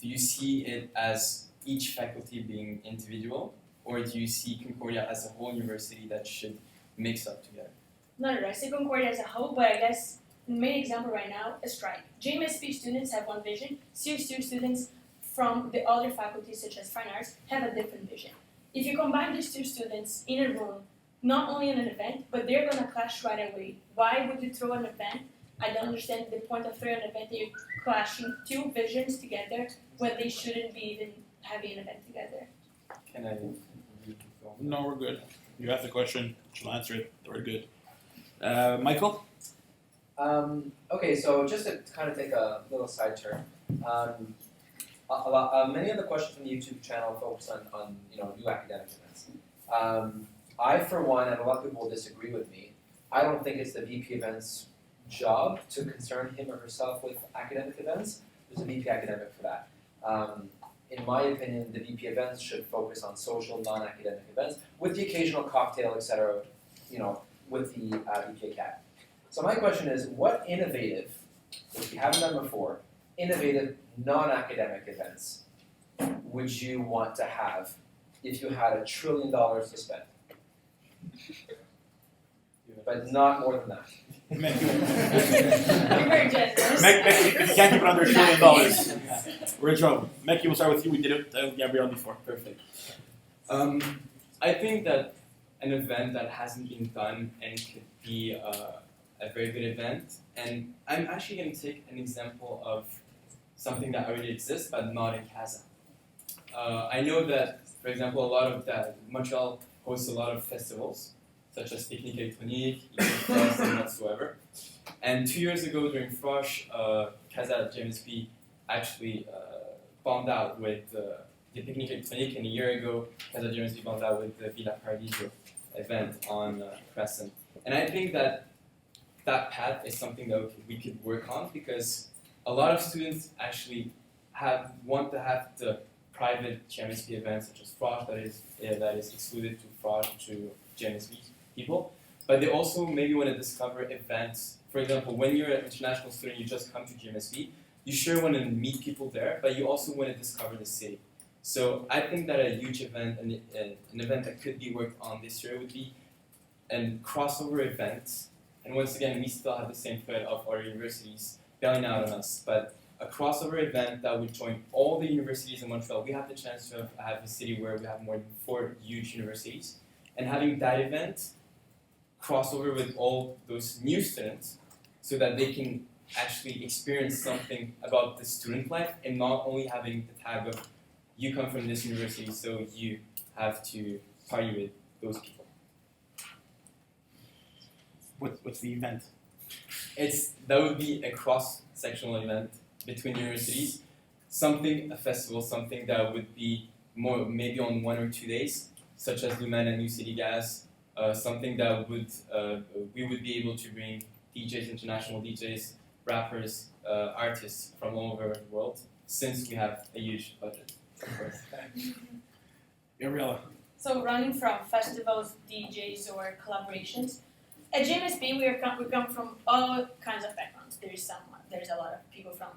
do you see it as each faculty being individual, or do you see Concordia as a whole university that should mix up together? Not really. I see Concordia as a whole, but I guess the main example right now is strike. JMSB students have one vision, CSU students from the other faculties such as fine arts have a different vision. If you combine these two students in a room, not only in an event, but they're gonna clash right away. Why would you throw an event? I don't understand the point of throwing an event that you're clashing two visions together when they shouldn't be even having an event together. Can I? No, we're good. You asked the question, she'll answer it, we're good. Michael? Okay, so just to kind of take a little side turn, many of the questions from the YouTube channel focus on new academic events. I, for one, and a lot of people will disagree with me, I don't think it's the VP event's job to concern him or herself with academic events. There's a VP academic for that. In my opinion, the VP events should focus on social, non-academic events, with the occasional cocktail, etc., with the VP Acad. So my question is, what innovative, which we haven't done before, innovative non-academic events would you want to have if you had $1 trillion to spend? But not more than that. Meg, You're very generous. if you can't keep it under $1 trillion, we're in trouble. Meki, we'll start with you. We did it Gabrielle before. Perfect. I think that an event that hasn't been done and could be a very good event, and I'm actually going to take an example of something that already exists but not in CASA. I know that, for example, Montreal hosts a lot of festivals, such as Technique Electronique, Frost, and whatsoever. And 2 years ago during Frosh, CASAJMSB actually bombed out with the Technique Electronique, and a year ago, CASAJMSB bombed out with the Villa Paradiso event on Crescent. And I think that path is something that we could work on, because a lot of students actually want to have the private GMSB events such as Frosh that is excluded to Frosh to GMSB people, but they also maybe want to discover events. For example, when you're an international student, you just come to GMSB, you sure want to meet people there, but you also want to discover the city. So I think that a huge event, an event that could be worked on this year, would be a crossover event. And once again, we still have the same threat of our universities bailing out on us, but a crossover event that would join all the universities in Montreal. We have the chance to have a city where we have more than 4 huge universities, and having that event crossover with all those new students so that they can actually experience something about the student life, and not only having the tag of you come from this university, so you have to party with those people. What's the event? That would be a cross-sectional event between universities, a festival, something that would be more maybe on 1 or 2 days, such as Lumen and New City Gas, something that we would be able to bring DJs, international DJs, rappers, artists from all over the world, since we have a huge budget, of course. Gabriella. So running from festivals, DJs, or collaborations, at GMSB we come from all kinds of backgrounds. There's a lot of people from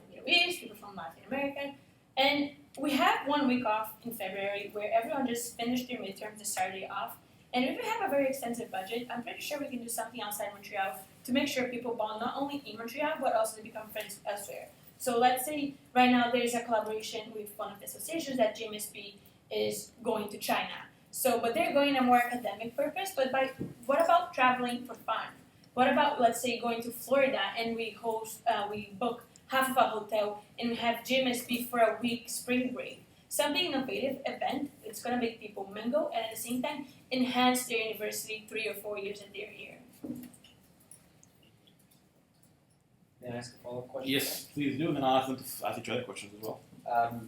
the Middle East, people from Latin America, and we have 1 week off in February where everyone just finished their midterms to start it off. And if we have a very extensive budget, I'm pretty sure we can do something outside Montreal to make sure people bond not only in Montreal but also to become friends elsewhere. So let's say right now there's a collaboration with one of the associations that GMSB is going to China. But they're going a more academic purpose, but what about traveling for fun? What about, let's say, going to Florida and we book half of a hotel and have GMSB for a week spring break? Something innovative event, it's going to make people mingle and at the same time enhance their university 3 or 4 years that they're here. May I ask a follow-up question? Yes, please do, and then I'll ask them to ask each other questions as well.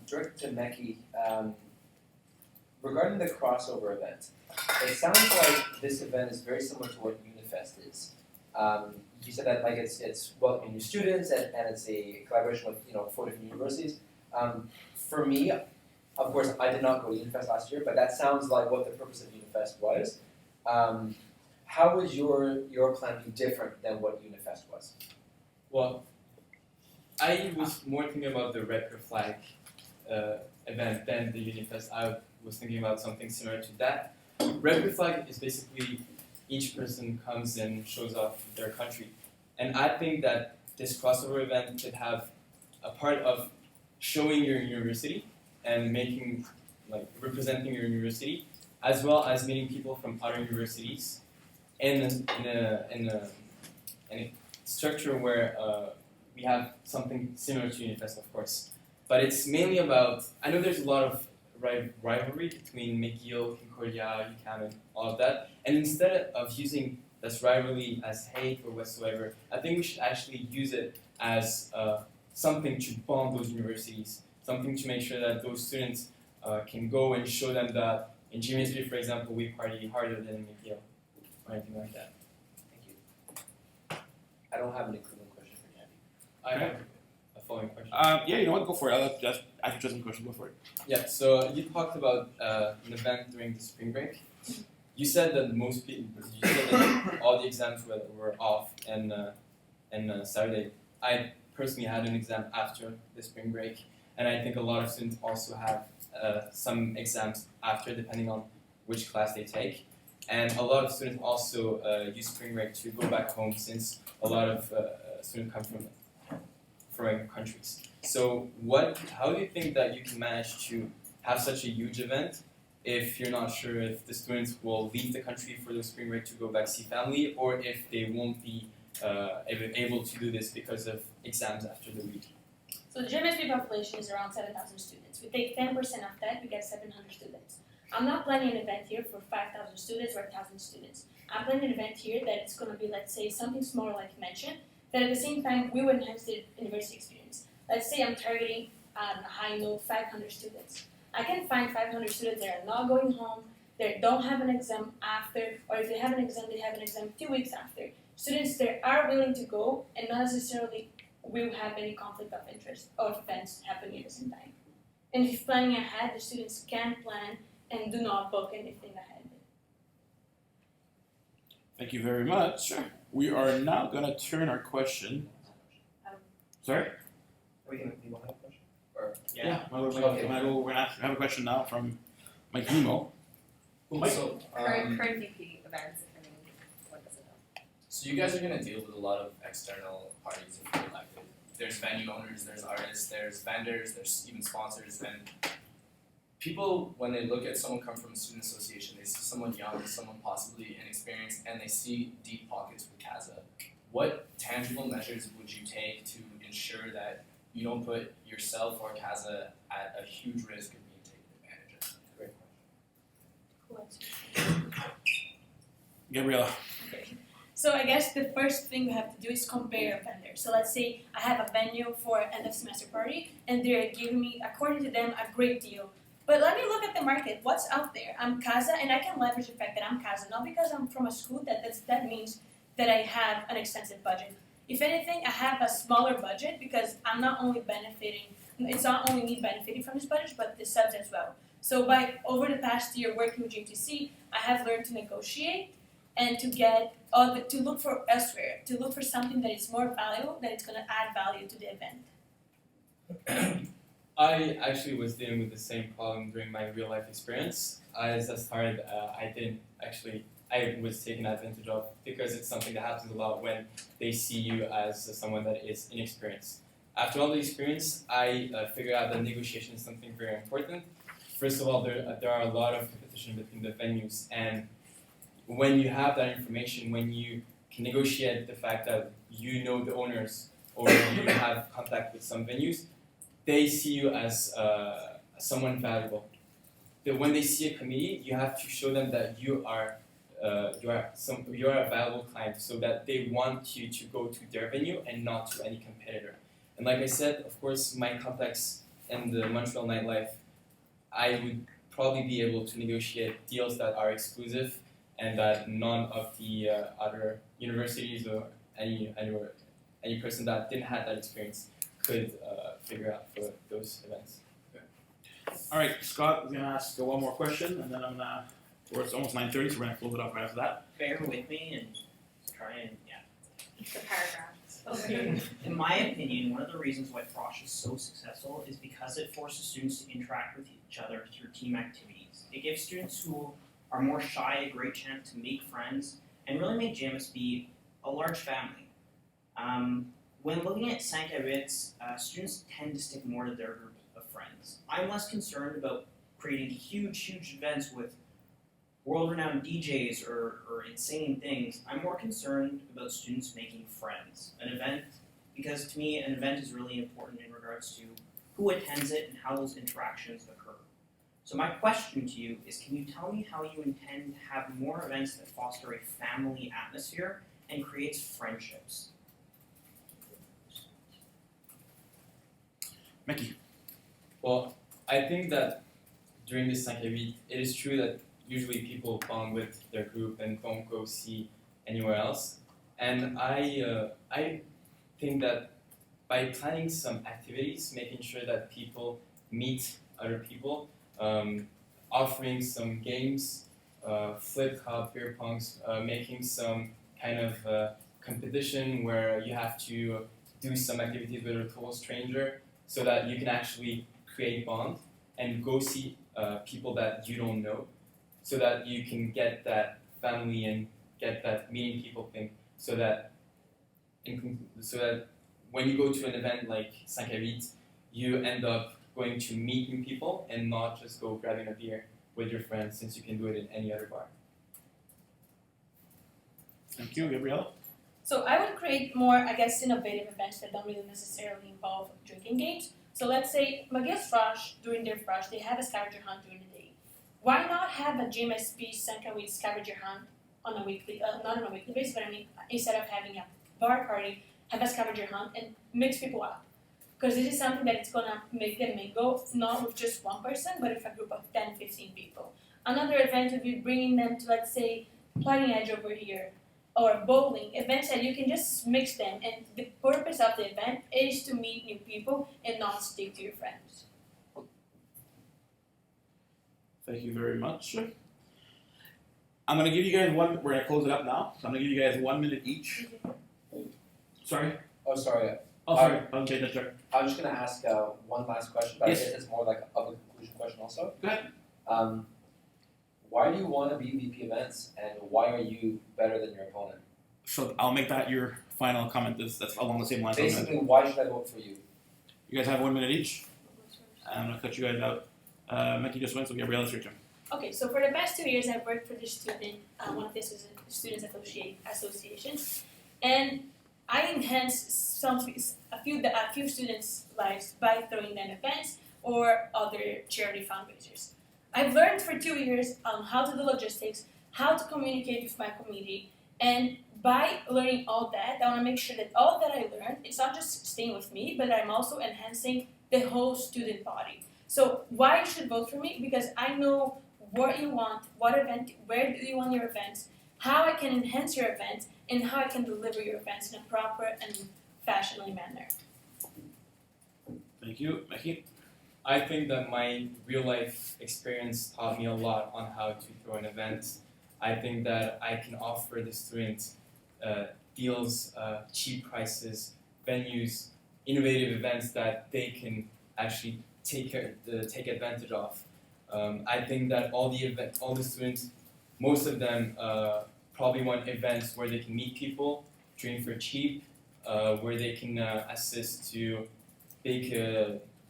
Directed to Meki, regarding the crossover event, it sounds like this event is very similar to what Unifest is. You said that it's welcoming new students and it's a collaboration with 4 different universities. For me, of course, I did not go to Unifest last year, but that sounds like what the purpose of Unifest was. How would your plan be different than what Unifest was? Well, I was more thinking about the Red Flag event than the Unifest. I was thinking about something similar to that. Red Flag is basically each person comes and shows off their country. And I think that this crossover event could have a part of showing your university and making, like, representing your university, as well as meeting people from other universities in a structure where we have something similar to Unifest, of course. But it's mainly about, I know there's a lot of rivalry between McGill, Concordia, UQAM, and all of that. And instead of using this rivalry as hate or whatsoever, I think we should actually use it as something to bond those universities, something to make sure that those students can go and show them that in CASAJMSB, for example, we party harder than in McGill, or anything like that. Thank you. I don't have an equivalent question for Gabby. I have a following question. Yeah, you know what? Go for it. I'll just ask you some questions. Go for it. Yeah, so you talked about an event during the spring break. You said that all the exams were off and Saturday. I personally had an exam after the spring break, and I think a lot of students also have some exams after, depending on which class they take. And a lot of students also use spring break to go back home, since a lot of students come from foreign countries. So how do you think that you can manage to have such a huge event if you're not sure if the students will leave the country for the spring break to go back see family, or if they won't be able to do this because of exams after the week? So the CASAJMSB population is around 7,000 students. We take 10% of that, we get 700 students. I'm not planning an event here for 5,000 students or 1,000 students. I'm planning an event here that it's going to be, let's say, something smaller like you mentioned, that at the same time we will enhance the university experience. Let's say I'm targeting on a high note 500 students. I can find 500 students that are not going home, that don't have an exam after, or if they have an exam, they have an exam 2 weeks after. Students that are willing to go and not necessarily will have any conflict of interest or events happening at the same time. And if planning ahead, the students can plan and do not book anything ahead. Thank you very much. Sure. We are now going to turn our question. Sorry? We want to have a question? We're going to have a question now from Mike Nemo. So, Current VP events, if anyone doesn't know. so you guys are going to deal with a lot of external parties if you're elected. There's venue owners, there's artists, there's vendors, there's even sponsors, and people, when they look at someone come from a student association, they see someone young, someone possibly inexperienced, and they see deep pockets with CASA. What tangible measures would you take to ensure that you don't put yourself or CASA at a huge risk of being taken advantage of? Great question. Gabriela. Okay. So I guess the first thing we have to do is compare vendors. So let's say I have a venue for an end of semester party, and they're giving me, according to them, a great deal. But let me look at the market. What's out there? I'm CASA, and I can leverage the fact that I'm CASA, not because I'm from a school that means that I have an extensive budget. If anything, I have a smaller budget because I'm not only benefiting, it's not only me benefiting from this budget, but the subs as well. So over the past year working with GMTC, I have learned to negotiate and to look for elsewhere, to look for something that is more valuable, that it's going to add value to the event. I actually was dealing with the same problem during my real life experience. As I started, I was taken advantage of, because it's something that happens a lot when they see you as someone that is inexperienced. After all the experience, I figured out that negotiation is something very important. First of all, there are a lot of competition between the venues, and when you have that information, when you can negotiate the fact that you know the owners or you have contact with some venues, they see you as someone valuable. When they see a committee, you have to show them that you are a valuable client, so that they want you to go to their venue and not to any competitor. And like I said, of course, my contacts in the Montreal nightlife, I would probably be able to negotiate deals that are exclusive and that none of the other universities or any person that didn't have that experience could figure out for those events. All right, Scott is going to ask one more question, and then it's almost 9:30, so we're going to close it off right after that. Bear with me and try and, The paragraphs. Okay. In my opinion, one of the reasons why Frosh is so successful is because it forces students to interact with each other through team activities. It gives students who are more shy a great chance to make friends and really make CASAJMSB a large family. When looking at CASAJMSB, students tend to stick more to their group events. I'm less concerned about creating huge events with world-renowned DJs or insane things. I'm more concerned about students making friends. An event, because to me, an event is really important in regards to who attends it and how those interactions occur. So my question to you is, can you tell me how you intend to have more events that foster a family atmosphere and creates friendships? Mickey. Well, I think that during this 5-8, it is true that usually people bond with their group and don't go see anywhere else. And I think that by planning some activities, making sure that people meet other people, offering some games, flip cup, beer pongs, making some kind of competition where you have to do some activities with a total stranger so that you can actually create bond and go see people that you don't know so that you can get that family and get that meeting people thing so that when you go to an event like 5-8, you end up going to meet new people and not just go grabbing a beer with your friends since you can do it in any other bar. Thank you, Gabriella. So I would create more, I guess, innovative events that don't really necessarily involve drinking games. So let's say McGill's Frosh, during their Frosh, they have a scavenger hunt during the day. Why not have a GMSB 5-8 scavenger hunt on a weekly, not on a weekly basis, but I mean, instead of having a bar party, have a scavenger hunt and mix people up. Because this is something that it's gonna make them mingle, not with just one person, but with a group of 10, 15 people. Another event would be bringing them to, let's say, Plodding Edge over here, or bowling, events that you can just mix them, and the purpose of the event is to meet new people and not stick to your friends. Thank you very much. I'm going to give you guys we're going to close it up now, so I'm going to give you guys 1 minute each. Sorry? Oh, sorry. Oh, sorry. Okay, that's right. I was just going to ask one last question, but Yes. I guess it's more like of a conclusion question also. Go ahead. Why do you want to be VP events, and why are you better than your opponent? So I'll make that your final comment. That's along the same lines. Basically, why should I vote for you? You guys have 1 minute each. I'm going to cut you guys out. Mickey just went, so Gabriella, it's your turn. Okay, so for the past 2 years, I've worked for the student, one of the students associations, and I enhanced a few students' lives by throwing them events or other charity fundraisers. I've learned for 2 years on how to do logistics, how to communicate with my community, and by learning all that, I want to make sure that all that I learned, it's not just staying with me, but I'm also enhancing the whole student body. So why you should vote for me? Because I know what you want, what event, where do you want your events, how I can enhance your events, and how I can deliver your events in a proper and fashionable manner. Thank you. Mickey? I think that my real life experience taught me a lot on how to throw an event. I think that I can offer the students deals, cheap prices, venues, innovative events that they can actually take advantage of. I think that all the students, most of them probably want events where they can meet people, drink for cheap, where they can assist to big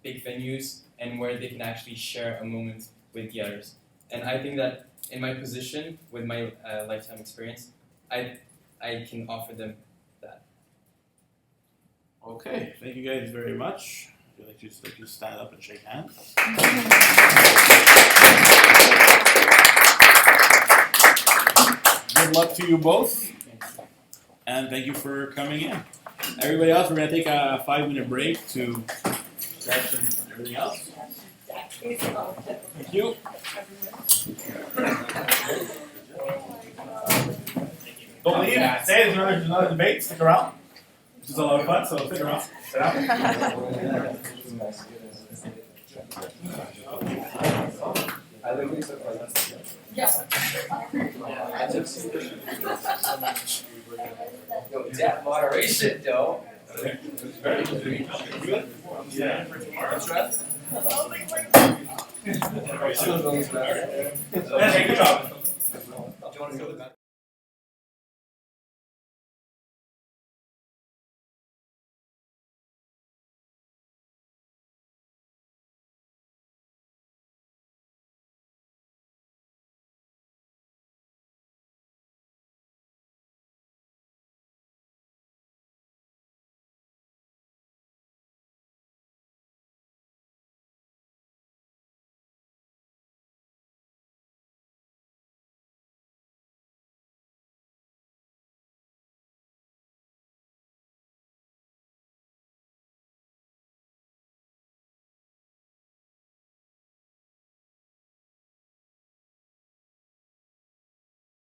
venues, and where they can actually share a moment with the others. And I think that in my position, with my lifetime experience, I can offer them that. Okay, thank you guys very much. I'd like you to stand up and shake hands. Good luck to you both, and thank you for coming in. Everybody else, we're going to take a 5-minute break to grab some everything else. Thank you. Don't leave. Stay. There's another debate. Stick around. This is a lot of fun, so stick around. Sit down. Yeah, moderation, though. Very good. Yeah. For tomorrow. Good job.